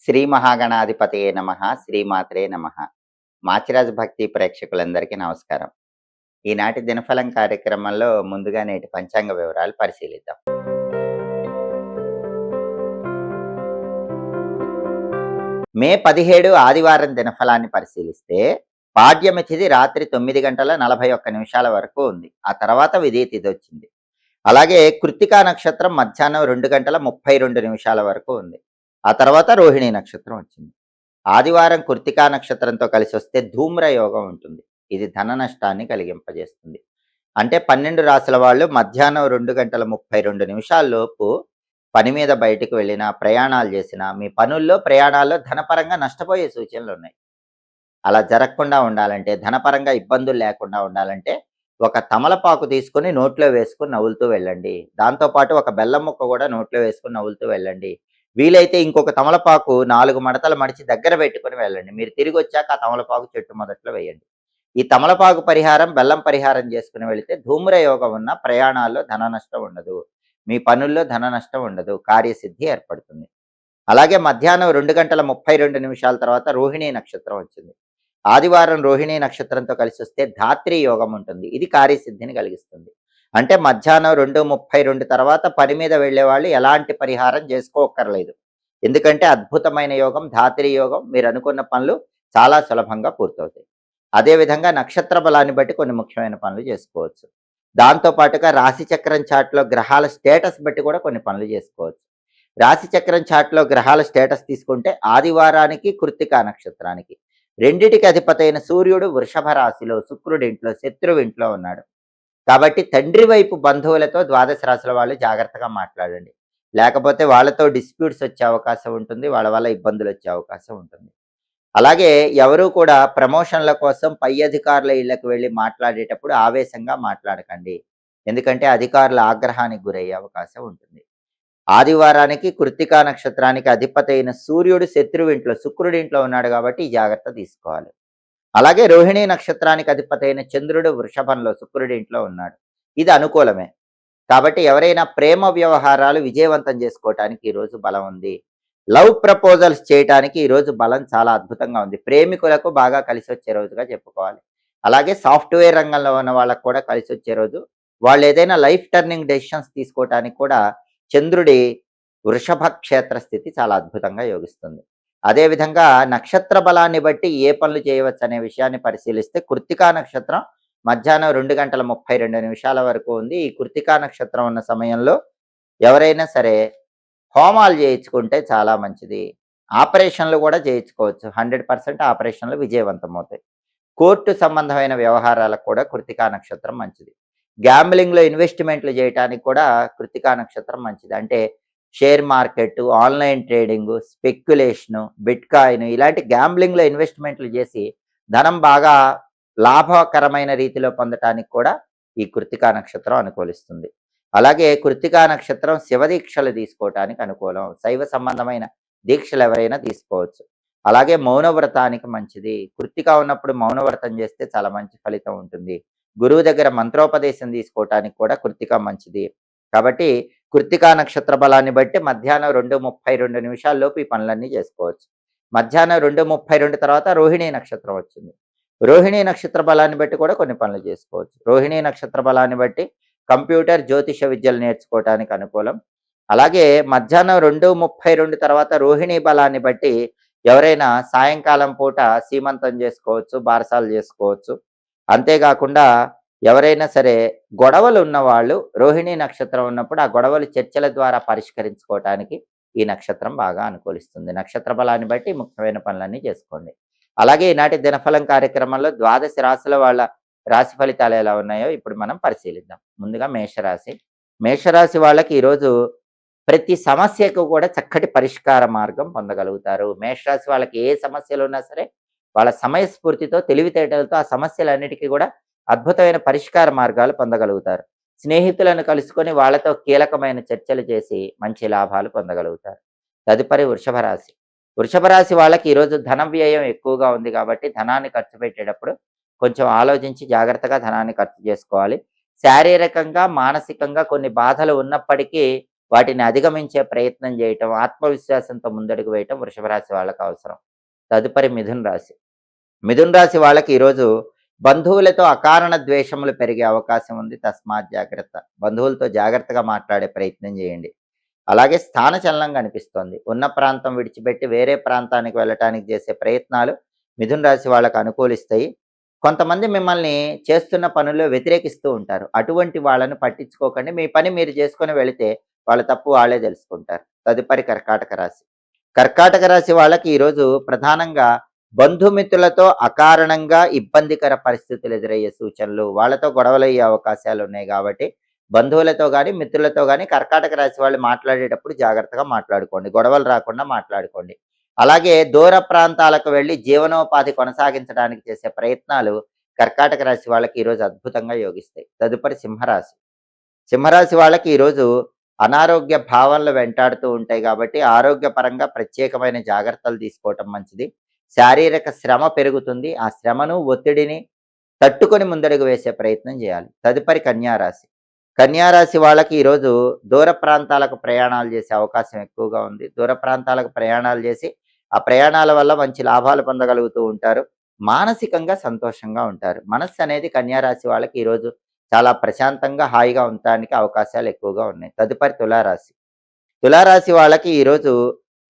శ్రీ మహాగణాధిపతయే నమః. శ్రీమాత్రే నమః. మాచిరాజు భక్తి ప్రేక్షకులందరికీ నమస్కారం. ఈనాటి దినఫలం కార్యక్రమంలో ముందుగా నేటి పంచాంగ వివరాలు పరిశీలిద్దాం. మే 17 ఆదివారం దినఫలాన్ని పరిశీలిస్తే పాడ్యమి తిథి రాత్రి 9 గంటల 41 నిమిషాల వరకు ఉంది. ఆ తర్వాత విదియ తిథి వచ్చింది. అలాగే కృత్తికా నక్షత్రం మధ్యాహ్నం 2 గంటల 32 నిమిషాల వరకు ఉంది. ఆ తర్వాత రోహిణీ నక్షత్రం వచ్చింది. ఆదివారం కృత్తికా నక్షత్రంతో కలిసి వస్తే ధూమ్ర యోగం ఉంటుంది. ఇది ధన నష్టాన్ని కలిగింపజేస్తుంది. అంటే 12 రాసుల వాళ్ళు మధ్యాహ్నం 2 గంటల 32 నిమిషాల లోపు పని మీద బయటకు వెళ్ళినా, ప్రయాణాలు చేసినా, మీ పనుల్లో, ప్రయాణాల్లో ధనపరంగా నష్టపోయే సూచనలు ఉన్నాయి. అలా జరగకుండా ఉండాలంటే, ధనపరంగా ఇబ్బందులు లేకుండా ఉండాలంటే, ఒక తమలపాకు తీసుకొని నోట్లో వేసుకొని నవ్వులుతూ వెళ్ళండి. దాంతోపాటు ఒక బెల్లం ముక్క కూడా నోట్లో వేసుకొని నవ్వులుతూ వెళ్ళండి. వీలైతే ఇంకొక తమలపాకు 4 మడతలు మడిచి దగ్గర పెట్టుకొని వెళ్ళండి. మీరు తిరిగి వచ్చాక ఆ తమలపాకు చెట్టు మొదట్లో వేయండి. ఈ తమలపాకు పరిహారం, బెల్లం పరిహారం చేసుకుని వెళితే ధూమ్ర యోగం ఉన్న ప్రయాణాల్లో ధన నష్టం ఉండదు. మీ పనుల్లో ధన నష్టం ఉండదు. కార్యసిద్ధి ఏర్పడుతుంది. అలాగే మధ్యాహ్నం 2 గంటల 32 నిమిషాల తర్వాత రోహిణీ నక్షత్రం వచ్చింది. ఆదివారం రోహిణీ నక్షత్రంతో కలిసి వస్తే ధాత్రి యోగం ఉంటుంది. ఇది కార్యసిద్ధిని కలిగిస్తుంది. అంటే మధ్యాహ్నం 2:32 తర్వాత పని మీద వెళ్ళే వాళ్ళు ఎలాంటి పరిహారం చేసుకోక్కర్లేదు. ఎందుకంటే అద్భుతమైన యోగం, ధాత్రి యోగం. మీరు అనుకున్న పనులు చాలా సులభంగా పూర్తవుతాయి. అదేవిధంగా నక్షత్ర బలాన్ని బట్టి కొన్ని ముఖ్యమైన పనులు చేసుకోవచ్చు. దాంతో పాటుగా రాశిచక్రం చార్ట్లో గ్రహాల స్టేటస్ బట్టి కూడా కొన్ని పనులు చేసుకోవచ్చు. రాశిచక్రం చార్ట్లో గ్రహాల స్టేటస్ తీసుకుంటే ఆదివారానికి, కృత్తికా నక్షత్రానికి రెండిటికి అధిపతైన సూర్యుడు వృషభ రాశిలో, శుక్రుడి ఇంట్లో, శత్రువు ఇంట్లో ఉన్నాడు. కాబట్టి తండ్రి వైపు బంధువులతో ద్వాదశ రాశుల వాళ్ళు జాగ్రత్తగా మాట్లాడండి. లేకపోతే వాళ్ళతో డిస్ప్యూట్స్ వచ్చే అవకాశం ఉంటుంది. వాళ్ళ వల్ల ఇబ్బందులు వచ్చే అవకాశం ఉంటుంది. అలాగే ఎవరు కూడా ప్రమోషన్ల కోసం పై అధికారుల ఇళ్లకు వెళ్ళి మాట్లాడేటప్పుడు ఆవేశంగా మాట్లాడకండి. ఎందుకంటే అధికారుల ఆగ్రహానికి గురయ్యే అవకాశం ఉంటుంది. ఆదివారానికి, కృత్తికా నక్షత్రానికి అధిపతైన సూర్యుడు శత్రువు ఇంట్లో, శుక్రుడి ఇంట్లో ఉన్నాడు కాబట్టి ఈ జాగ్రత్త తీసుకోవాలి. అలాగే రోహిణీ నక్షత్రానికి అధిపతైన చంద్రుడు వృషభంలో, శుక్రుడి ఇంట్లో ఉన్నాడు. ఇది అనుకూలమే. కాబట్టి ఎవరైనా ప్రేమ వ్యవహారాలు విజయవంతం చేసుకోవటానికి ఈరోజు బలం ఉంది. లవ్ ప్రపోజల్స్ చేయటానికి ఈరోజు బలం చాలా అద్భుతంగా ఉంది. ప్రేమికులకు బాగా కలిసి వచ్చే రోజుగా చెప్పుకోవాలి. అలాగే సాఫ్ట్వేర్ రంగంలో ఉన్న వాళ్ళకు కూడా కలిసి వచ్చే రోజు. వాళ్ళు ఏదైనా లైఫ్ టర్నింగ్ డెసిషన్స్ తీసుకోవటానికి కూడా చంద్రుడి వృషభ క్షేత్ర స్థితి చాలా అద్భుతంగా యోగిస్తుంది. అదేవిధంగా నక్షత్ర బలాన్ని బట్టి ఏ పనులు చేయవచ్చు అనే విషయాన్ని పరిశీలిస్తే కృత్తికా నక్షత్రం మధ్యాహ్నం 2 గంటల 32 నిమిషాల వరకు ఉంది. ఈ కృత్తికా నక్షత్రం ఉన్న సమయంలో ఎవరైనా సరే హోమాలు చేయించుకుంటే చాలా మంచిది. ఆపరేషన్లు కూడా చేయించుకోవచ్చు. 100% ఆపరేషన్లు విజయవంతం అవుతాయి. కోర్టు సంబంధమైన వ్యవహారాలకు కూడా కృత్తికా నక్షత్రం మంచిది. గ్యాంబ్లింగ్లో ఇన్వెస్ట్మెంట్లు చేయడానికి కూడా కృత్తికా నక్షత్రం మంచిది. అంటే share market, online trading, speculation, bitcoin ఇలాంటి గ్యాంబ్లింగ్లో ఇన్వెస్ట్మెంట్లు చేసి ధనం బాగా లాభకరమైన రీతిలో పొందటానికి కూడా ఈ కృత్తికా నక్షత్రం అనుకూలిస్తుంది. అలాగే కృత్తికా నక్షత్రం శివదీక్షలు తీసుకోవటానికి అనుకూలం. శైవ సంబంధమైన దీక్షలు ఎవరైనా తీసుకోవచ్చు. అలాగే మౌనవ్రతానికి మంచిది. కృత్తిక ఉన్నప్పుడు మౌనవ్రతం చేస్తే చాలా మంచి ఫలితం ఉంటుంది. గురువు దగ్గర మంత్రోపదేశం తీసుకోవటానికి కూడా కృత్తిక మంచిది. కాబట్టి కృత్తికా నక్షత్ర బలాన్ని బట్టి మధ్యాహ్నం 2:32 నిమిషాల్లోపు ఈ పనులన్నీ చేసుకోవచ్చు. మధ్యాహ్నం 2:32 తర్వాత రోహిణీ నక్షత్రం వచ్చింది. రోహిణీ నక్షత్ర బలాన్ని బట్టి కూడా కొన్ని పనులు చేసుకోవచ్చు. రోహిణీ నక్షత్ర బలాన్ని బట్టి కంప్యూటర్, జ్యోతిష విద్యలు నేర్చుకోవటానికి అనుకూలం. అలాగే మధ్యాహ్నం 2:32 తర్వాత రోహిణీ బలాన్ని బట్టి ఎవరైనా సాయంకాలం పూట సీమంతం చేసుకోవచ్చు, బారసాలు చేసుకోవచ్చు. అంతేకాకుండా ఎవరైనా సరే గొడవలు ఉన్నవాళ్ళు రోహిణీ నక్షత్రం ఉన్నప్పుడు ఆ గొడవలు చర్చల ద్వారా పరిష్కరించుకోవటానికి ఈ నక్షత్రం బాగా అనుకూలిస్తుంది. నక్షత్ర బలాన్ని బట్టి ముఖ్యమైన పనులన్నీ చేసుకోండి. అలాగే ఈనాటి దినఫలం కార్యక్రమంలో ద్వాదశ రాశుల వాళ్ళ రాశి ఫలితాలు ఎలా ఉన్నాయో ఇప్పుడు మనం పరిశీలిద్దాం. ముందుగా మేషరాశి. మేషరాశి వాళ్ళకి ఈరోజు ప్రతి సమస్యకు కూడా చక్కటి పరిష్కార మార్గం పొందగలుగుతారు. మేషరాశి వాళ్ళకి ఏ సమస్యలు ఉన్నా సరే వాళ్ళ సమయస్ఫూర్తితో, తెలివితేటలతో ఆ సమస్యలన్నిటికీ కూడా అద్భుతమైన పరిష్కార మార్గాలు పొందగలుగుతారు. స్నేహితులను కలుసుకొని వాళ్ళతో కీలకమైన చర్చలు చేసి మంచి లాభాలు పొందగలుగుతారు. తదుపరి వృషభ రాశి. వృషభ రాశి వాళ్ళకి ఈరోజు ధన వ్యయం ఎక్కువగా ఉంది కాబట్టి ధనాన్ని ఖర్చు పెట్టేటప్పుడు కొంచెం ఆలోచించి జాగ్రత్తగా ధనాన్ని ఖర్చు చేసుకోవాలి. శారీరకంగా, మానసికంగా కొన్ని బాధలు ఉన్నప్పటికీ వాటిని అధిగమించే ప్రయత్నం చేయటం, ఆత్మవిశ్వాసంతో ముందడుగు వేయటం వృషభ రాశి వాళ్ళకి అవసరం. తదుపరి మిథున రాశి. మిథున రాశి వాళ్ళకి ఈరోజు బంధువులతో అకారణ ద్వేషములు పెరిగే అవకాశం ఉంది. తస్మాత్ జాగ్రత్త. బంధువులతో జాగ్రత్తగా మాట్లాడే ప్రయత్నం చేయండి. అలాగే స్థానచలనం కనిపిస్తోంది. ఉన్న ప్రాంతం విడిచిపెట్టి వేరే ప్రాంతానికి వెళ్ళటానికి చేసే ప్రయత్నాలు మిథున రాశి వాళ్ళకు అనుకూలిస్తాయి. కొంతమంది మిమ్మల్ని చేస్తున్న పనుల్లో వ్యతిరేకిస్తూ ఉంటారు. అటువంటి వాళ్ళని పట్టించుకోకండి. మీ పని మీరు చేసుకొని వెళితే వాళ్ళ తప్పు వాళ్ళే తెలుసుకుంటారు. తదుపరి కర్కాటక రాశి. కర్కాటక రాశి వాళ్ళకి ఈరోజు ప్రధానంగా బంధుమిత్రులతో అకారణంగా ఇబ్బందికర పరిస్థితులు ఎదురయ్యే సూచనలు, వాళ్ళతో గొడవలయ్యే అవకాశాలు ఉన్నాయి కాబట్టి బంధువులతో గాని, మిత్రులతో గాని కర్కాటక రాశి వాళ్ళు మాట్లాడేటప్పుడు జాగ్రత్తగా మాట్లాడుకోండి. గొడవలు రాకుండా మాట్లాడుకోండి. అలాగే దూర ప్రాంతాలకు వెళ్లి జీవనోపాధి కొనసాగించడానికి చేసే ప్రయత్నాలు కర్కాటక రాశి వాళ్ళకి ఈరోజు అద్భుతంగా యోగిస్తాయి. తదుపరి సింహరాశి. సింహరాశి వాళ్ళకి ఈరోజు అనారోగ్య భావనలు వెంటాడుతూ ఉంటాయి కాబట్టి ఆరోగ్యపరంగా ప్రత్యేకమైన జాగ్రత్తలు తీసుకోవటం మంచిది. శారీరక శ్రమ పెరుగుతుంది. ఆ శ్రమను, ఒత్తిడిని తట్టుకొని ముందడుగు వేసే ప్రయత్నం చేయాలి. తదుపరి కన్యారాశి. కన్యారాశి వాళ్ళకి ఈరోజు దూర ప్రాంతాలకు ప్రయాణాలు చేసే అవకాశం ఎక్కువగా ఉంది. దూర ప్రాంతాలకు ప్రయాణాలు చేసి ఆ ప్రయాణాల వల్ల మంచి లాభాలు పొందగలుగుతూ ఉంటారు. మానసికంగా సంతోషంగా ఉంటారు. మనస్సు అనేది కన్యారాశి వాళ్ళకి ఈరోజు చాలా ప్రశాంతంగా, హాయిగా ఉండటానికి అవకాశాలు ఎక్కువగా ఉన్నాయి. తదుపరి తులారాశి. తులారాశి వాళ్ళకి ఈరోజు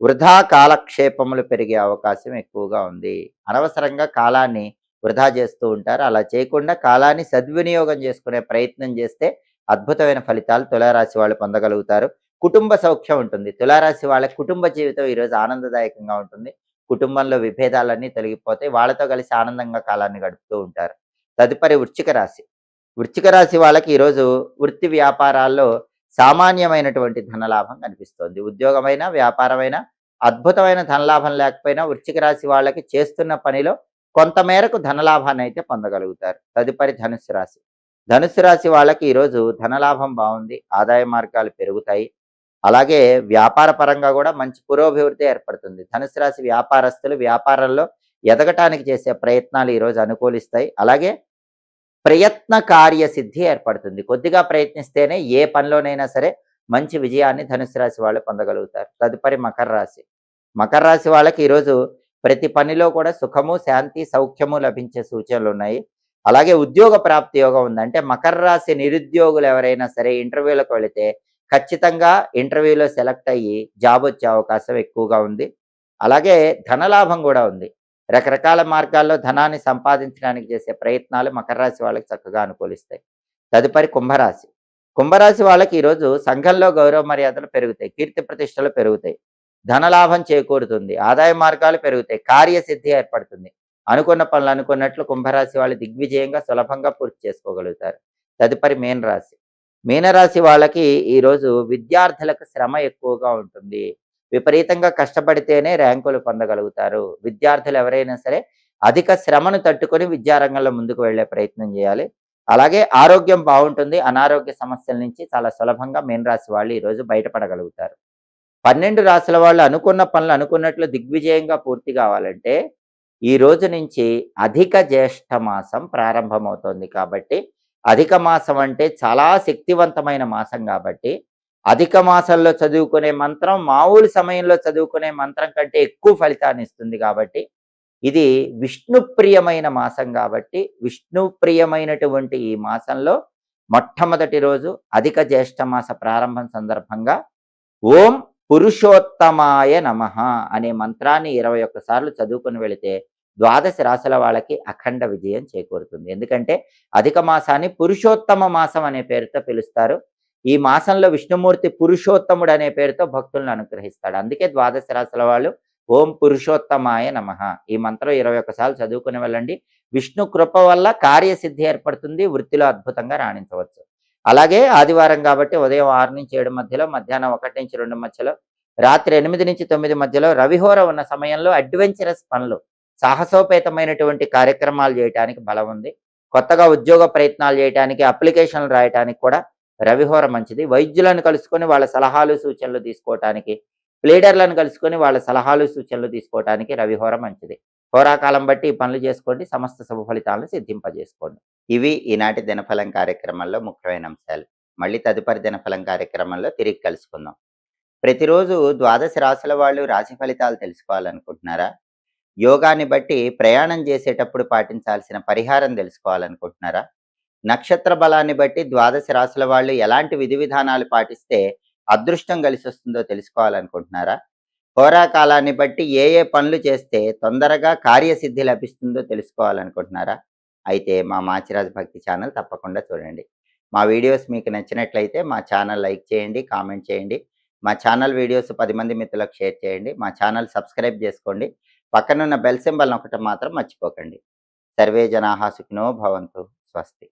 వృధా కాలక్షేపములు పెరిగే అవకాశం ఎక్కువగా ఉంది. అనవసరంగా కాలాన్ని వృధా చేస్తూ ఉంటారు. అలా చేయకుండా కాలాన్ని సద్వినియోగం చేసుకునే ప్రయత్నం చేస్తే అద్భుతమైన ఫలితాలు తులారాశి వాళ్ళు పొందగలుగుతారు. కుటుంబ సౌఖ్యం ఉంటుంది. తులారాశి వాళ్ళ కుటుంబ జీవితం ఈరోజు ఆనందదాయకంగా ఉంటుంది. కుటుంబంలో విభేదాలన్నీ తొలగిపోతాయి. వాళ్ళతో కలిసి ఆనందంగా కాలాన్ని గడుపుతూ ఉంటారు. తదుపరి వృశ్చిక రాశి. వృశ్చిక రాశి వాళ్ళకి ఈరోజు వృత్తి వ్యాపారాల్లో సామాన్యమైనటువంటి ధనలాభం కనిపిస్తోంది. ఉద్యోగమైనా, వ్యాపారమైనా అద్భుతమైన ధనలాభం లేకపోయినా వృశ్చిక రాశి వాళ్ళకి చేస్తున్న పనిలో కొంతమేరకు ధనలాభాన్ని అయితే పొందగలుగుతారు. తదుపరి ధనుస్సు రాశి. ధనుస్సు రాశి వాళ్ళకి ఈరోజు ధనలాభం బాగుంది. ఆదాయ మార్గాలు పెరుగుతాయి. అలాగే వ్యాపార పరంగా కూడా మంచి పురోభివృద్ధి ఏర్పడుతుంది. ధనుసు రాశి వ్యాపారస్తులు వ్యాపారంలో ఎదగటానికి చేసే ప్రయత్నాలు ఈరోజు అనుకూలిస్తాయి. అలాగే ప్రయత్న కార్యసిద్ధి ఏర్పడుతుంది. కొద్దిగా ప్రయత్నిస్తేనే ఏ పనిలోనైనా సరే మంచి విజయాన్ని ధనుసు రాశి వాళ్ళు పొందగలుగుతారు. తదుపరి మకర రాశి. మకర రాశి వాళ్ళకి ఈరోజు ప్రతి పనిలో కూడా సుఖము, శాంతి, సౌఖ్యము లభించే సూచనలు ఉన్నాయి. అలాగే ఉద్యోగ ప్రాప్తి యోగం ఉంది. అంటే మకర రాశి నిరుద్యోగులు ఎవరైనా సరే ఇంటర్వ్యూలకు వెళితే ఖచ్చితంగా ఇంటర్వ్యూలో సెలెక్ట్ అయ్యి జాబ్ వచ్చే అవకాశం ఎక్కువగా ఉంది. అలాగే ధనలాభం కూడా ఉంది. రకరకాల మార్గాల్లో ధనాన్ని సంపాదించడానికి చేసే ప్రయత్నాలు మకర రాశి వాళ్ళకి చక్కగా అనుకూలిస్తాయి. తదుపరి కుంభరాశి. కుంభరాశి వాళ్ళకి ఈరోజు సంఘంలో గౌరవ మర్యాదలు పెరుగుతాయి. కీర్తి ప్రతిష్టలు పెరుగుతాయి. ధనలాభం చేకూరుతుంది. ఆదాయ మార్గాలు పెరుగుతాయి. కార్యసిద్ధి ఏర్పడుతుంది. అనుకున్న పనులు అనుకున్నట్లు కుంభరాశి వాళ్ళు దిగ్విజయంగా సులభంగా పూర్తి చేసుకోగలుగుతారు. తదుపరి మీనరాశి. మీనరాశి వాళ్ళకి ఈరోజు విద్యార్థులకు శ్రమ ఎక్కువగా ఉంటుంది. విపరీతంగా కష్టపడితేనే ర్యాంకులు పొందగలుగుతారు. విద్యార్థులు ఎవరైనా సరే అధిక శ్రమను తట్టుకొని విద్యారంగంలో ముందుకు వెళ్లే ప్రయత్నం చేయాలి. అలాగే ఆరోగ్యం బాగుంటుంది. అనారోగ్య సమస్యల నుంచి చాలా సులభంగా మీనరాశి వాళ్ళు ఈరోజు బయటపడగలుగుతారు. 12 రాశుల వాళ్ళు అనుకున్న పనులు అనుకున్నట్లు దిగ్విజయంగా పూర్తి కావాలంటే ఈ రోజు నుంచి అధిక జ్యేష్ఠ మాసం ప్రారంభమవుతోంది కాబట్టి అధిక మాసం అంటే చాలా శక్తివంతమైన మాసం కాబట్టి అధిక మాసంలో చదువుకునే మంత్రం మామూలు సమయంలో చదువుకునే మంత్రం కంటే ఎక్కువ ఫలితాన్ని ఇస్తుంది కాబట్టి ఇది విష్ణుప్రియమైన మాసం కాబట్టి విష్ణుప్రియమైనటువంటి ఈ మాసంలో మొట్టమొదటి రోజు అధిక జ్యేష్ఠ మాస ప్రారంభం సందర్భంగా ఓం పురుషోత్తమాయ నమః అనే మంత్రాన్ని 21 సార్లు చదువుకుని వెళితే ద్వాదశ రాశుల వాళ్ళకి అఖండ విజయం చేకూరుతుంది. ఎందుకంటే అధిక మాసాన్ని పురుషోత్తమ మాసం అనే పేరుతో పిలుస్తారు. ఈ మాసంలో విష్ణుమూర్తి పురుషోత్తముడు అనే పేరుతో భక్తులను అనుగ్రహిస్తాడు. అందుకే ద్వాదశ రాశుల వాళ్ళు ఓం పురుషోత్తమాయ నమః ఈ మంత్రం 21 సార్లు చదువుకుని వెళ్ళండి. విష్ణు కృప వల్ల కార్యసిద్ధి ఏర్పడుతుంది. వృత్తిలో అద్భుతంగా రాణించవచ్చు. అలాగే ఆదివారం కాబట్టి ఉదయం 6 నుంచి 7 మధ్యలో, మధ్యాహ్నం 1 నుంచి 2 మధ్యలో, రాత్రి 8 నుంచి 9 మధ్యలో రవిహోర ఉన్న సమయంలో అడ్వెంచరస్ పనులు, సాహసోపేతమైనటువంటి కార్యక్రమాలు చేయడానికి బలం ఉంది. కొత్తగా ఉద్యోగ ప్రయత్నాలు చేయడానికి, అప్లికేషన్లు రాయడానికి కూడా రవిహోర మంచిది. వైద్యులను కలుసుకొని వాళ్ళ సలహాలు సూచనలు తీసుకోవటానికి, లీడర్లను కలుసుకొని వాళ్ళ సలహాలు సూచనలు తీసుకోవటానికి రవిహోర మంచిది. హోరాకాలం బట్టి ఈ పనులు చేసుకోండి. సమస్త శుభ ఫలితాలను సిద్ధింపజేసుకోండి. ఇవి ఈనాటి దినఫలం కార్యక్రమంలో ముఖ్యమైన అంశాలు. మళ్ళీ తదుపరి దినఫలం కార్యక్రమంలో తిరిగి కలుసుకుందాం. ప్రతిరోజు ద్వాదశ రాశుల వాళ్ళు రాశి ఫలితాలు తెలుసుకోవాలనుకుంటున్నారా? యోగాన్ని బట్టి ప్రయాణం చేసేటప్పుడు పాటించాల్సిన పరిహారం తెలుసుకోవాలనుకుంటున్నారా? నక్షత్ర బలాన్ని బట్టి ద్వాదశ రాశుల వాళ్ళు ఎలాంటి విధి విధానాలు పాటిస్తే అదృష్టం కలిసొస్తుందో తెలుసుకోవాలనుకుంటున్నారా? హోరాకాలాన్ని బట్టి ఏ ఏ పనులు చేస్తే తొందరగా కార్యసిద్ధి లభిస్తుందో తెలుసుకోవాలనుకుంటున్నారా? అయితే మా మాచిరాజు భక్తి ఛానల్ తప్పకుండా చూడండి. మా వీడియోస్ మీకు నచ్చినట్లయితే మా ఛానల్ లైక్ చేయండి, కామెంట్ చేయండి. మా ఛానల్ వీడియోస్ 10 మంది మిత్రులకు షేర్ చేయండి. మా ఛానల్ సబ్స్క్రైబ్ చేసుకోండి. పక్కనున్న బెల్ సింబల్ నొక్కటం మాత్రం మర్చిపోకండి. సర్వే జనాః సుఖినో భవంతు. స్వస్తి.